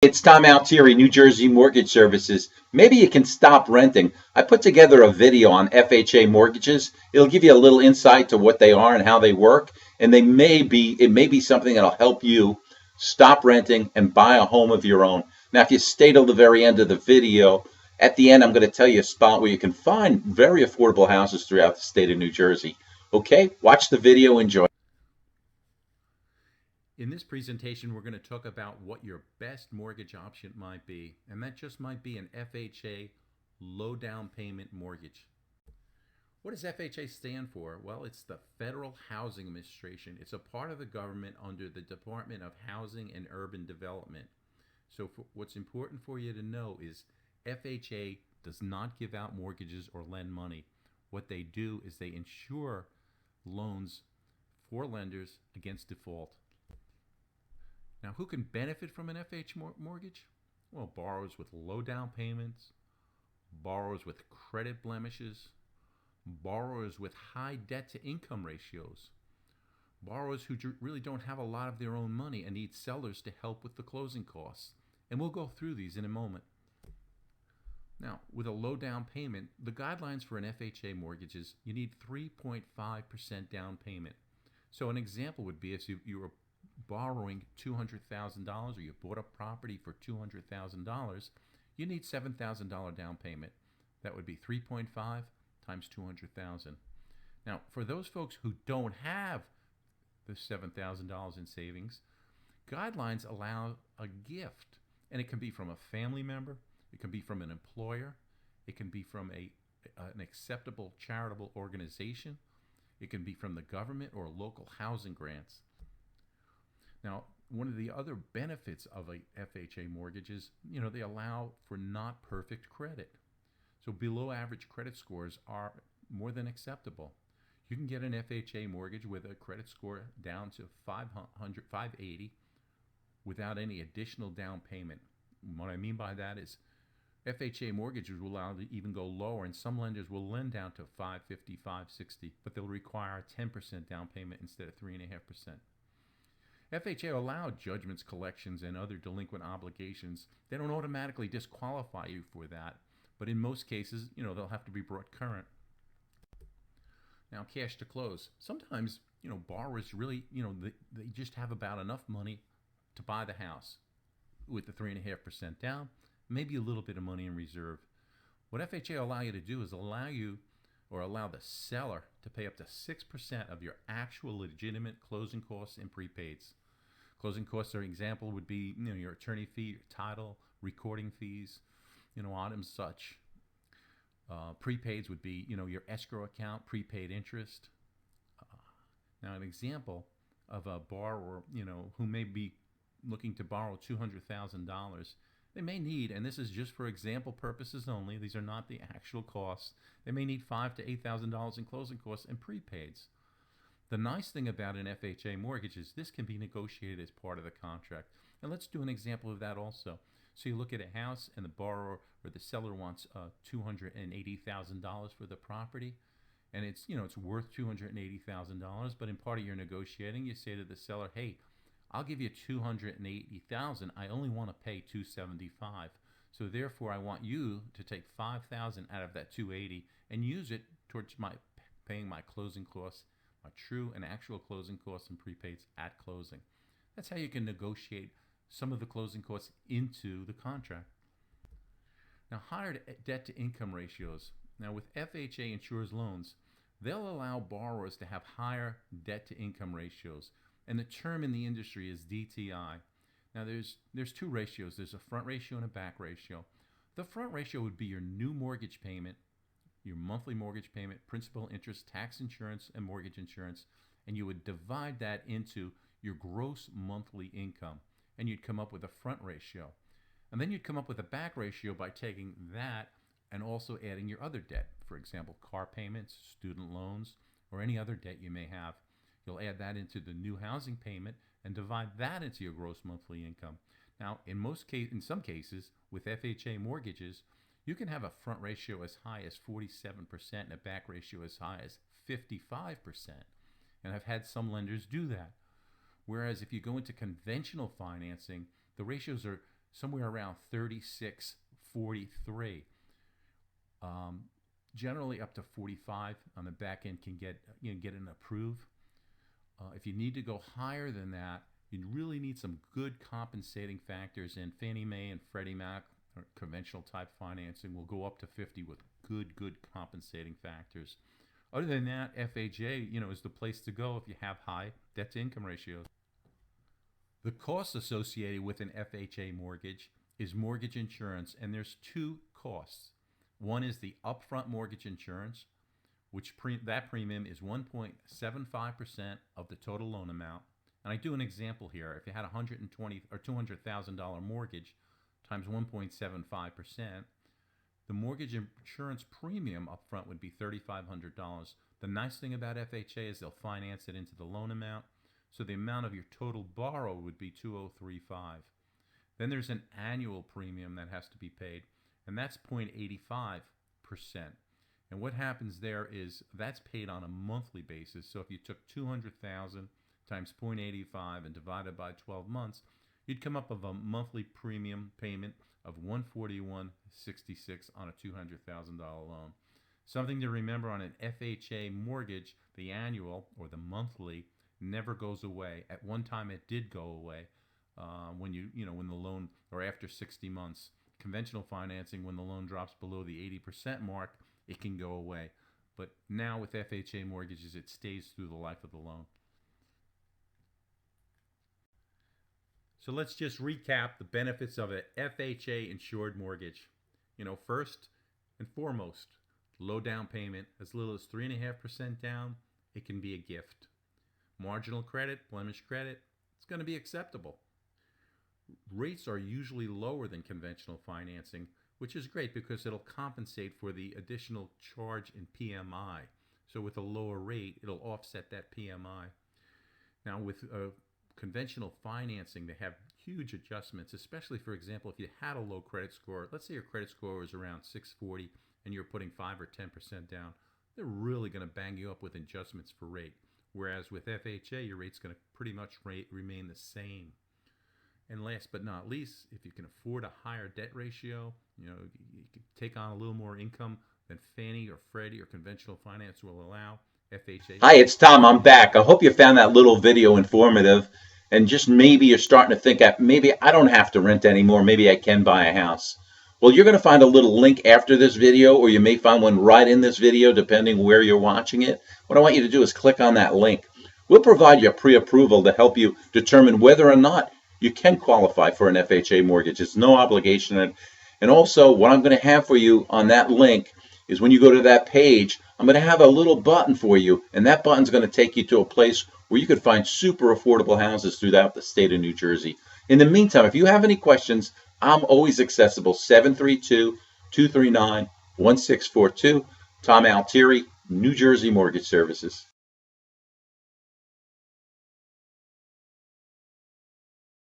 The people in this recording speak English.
It's Tom Altieri, New Jersey Mortgage Services. Maybe you can stop renting. I put together a video on FHA mortgages. It'll give you a little insight to what they are and how they work, and it may be something that'll help you stop renting and buy a home of your own. Now, if you stay till the very end of the video, at the end I'm going to tell you a spot where you can find very affordable houses throughout the state of New Jersey. Okay, watch the video, enjoy. In this presentation, we're going to talk about what your best mortgage option might be, and that just might be an FHA low down payment mortgage. What does FHA stand for? Well, it's the Federal Housing Administration. It's a part of the government under the Department of Housing and Urban Development. So what's important for you to know is FHA does not give out mortgages or lend money. What they do is they insure loans for lenders against default. Now, who can benefit from an FHA mortgage? Well, borrowers with low down payments, borrowers with credit blemishes, borrowers with high debt to income ratios, borrowers who really don't have a lot of their own money and need sellers to help with the closing costs. And we'll go through these in a moment. Now, with a low down payment, the guidelines for an FHA mortgage is you need 3.5% down payment. So an example would be if you were borrowing $200,000 or you bought a property for $200,000, you need $7,000 down payment. That would be 3.5 times 200,000. Now, for those folks who don't have the $7,000 in savings, guidelines allow a gift, and it can be from a family member, it can be from an employer, it can be from an acceptable charitable organization, it can be from the government or local housing grants. Now, one of the other benefits of a FHA mortgage is, they allow for not perfect credit. So below average credit scores are more than acceptable. You can get an FHA mortgage with a credit score down to 580 without any additional down payment. What I mean by that is FHA mortgages will allow to even go lower, and some lenders will lend down to 550, 560, but they'll require a 10% down payment instead of 3.5%. FHA allow judgments, collections, and other delinquent obligations. They don't automatically disqualify you for that, but in most cases, they'll have to be brought current. Now, cash to close. Sometimes, borrowers really, they just have about enough money to buy the house with the 3.5% down, maybe a little bit of money in reserve. What FHA allow you to do is allow the seller to pay up to 6% of your actual legitimate closing costs and prepaids. Closing costs, for example, would be your attorney fee, your title, recording fees, items such. Prepaids would be your escrow account, prepaid interest. Now, an example of a borrower who may be looking to borrow $200,000. They may need, and this is just for example purposes only, these are not the actual costs, they may need $5,000 to $8,000 in closing costs and prepaids. The nice thing about an FHA mortgage is this can be negotiated as part of the contract. And let's do an example of that also. So you look at a house and the borrower or the seller wants $280,000 for the property, and it's worth $280,000, but in part of your negotiating you say to the seller, hey, I'll give you $280,000. I only want to pay $275,000. So therefore, I want you to take $5,000 out of that $280,000 and use it towards paying my closing costs, my true and actual closing costs and prepaids at closing. That's how you can negotiate some of the closing costs into the contract. Now, higher debt to income ratios. Now, with FHA insures loans, they'll allow borrowers to have higher debt to income ratios. And the term in the industry is DTI. Now, there's two ratios. There's a front ratio and a back ratio. The front ratio would be your new mortgage payment, your monthly mortgage payment, principal, interest, tax insurance, and mortgage insurance. And you would divide that into your gross monthly income. And you'd come up with a front ratio. And then you'd come up with a back ratio by taking that and also adding your other debt. For example, car payments, student loans, or any other debt you may have. You'll add that into the new housing payment and divide that into your gross monthly income. Now, in some cases, with FHA mortgages, you can have a front ratio as high as 47% and a back ratio as high as 55%. And I've had some lenders do that. Whereas if you go into conventional financing, the ratios are somewhere around 36.43. Generally up to 45 on the back end can get an approved. If you need to go higher than that, you really need some good compensating factors, and Fannie Mae and Freddie Mac or conventional type financing will go up to 50 with good compensating factors. Other than that, FHA, is the place to go if you have high debt to income ratios. The costs associated with an FHA mortgage is mortgage insurance, and there's two costs. One is the upfront mortgage insurance, which that premium is 1.75% of the total loan amount. And I do an example here. If you had a $120,000 or $200,000 mortgage times 1.75%, the mortgage insurance premium upfront would be $3,500. The nice thing about FHA is they'll finance it into the loan amount, so the amount of your total borrow would be $2,035. Then there's an annual premium that has to be paid, and that's 0.85%. And what happens there is that's paid on a monthly basis. So if you took $200,000 times 0.85 and divided by 12 months, you'd come up with a monthly premium payment of $141.66 on a $200,000 loan. Something to remember on an FHA mortgage, the annual or the monthly never goes away. At one time it did go away when the loan, or after 60 months. Conventional financing, when the loan drops below the 80% mark, it can go away. But now with FHA mortgages, it stays through the life of the loan. So let's just recap the benefits of an FHA insured mortgage. First and foremost, low down payment, as little as 3.5% down. It can be a gift. Marginal credit, blemish credit, it's going to be acceptable. Rates are usually lower than conventional financing, which is great because it'll compensate for the additional charge in PMI. So with a lower rate, it'll offset that PMI. Now with conventional financing, they have huge adjustments, especially, for example, if you had a low credit score. Let's say your credit score was around 640 and you're putting 5 or 10% down. They're really going to bang you up with adjustments for rate. Whereas with FHA, your rate's going to pretty much remain the same. And last but not least, if you can afford a higher debt ratio, you can take on a little more income than Fannie or Freddie or conventional finance will allow. FHA. Hi, it's Tom. I'm back. I hope you found that little video informative, and just maybe you're starting to think that maybe I don't have to rent anymore. Maybe I can buy a house. Well, you're going to find a little link after this video, or you may find one right in this video, depending where you're watching it. What I want you to do is click on that link. We'll provide you a pre-approval to help you determine whether or not you can qualify for an FHA mortgage. It's no obligation. And also, what I'm going to have for you on that link is when you go to that page, I'm going to have a little button for you, and that button's going to take you to a place where you could find super affordable houses throughout the state of New Jersey. In the meantime, if you have any questions, I'm always accessible. 732-239-1642. Tom Altieri, New Jersey Mortgage Services.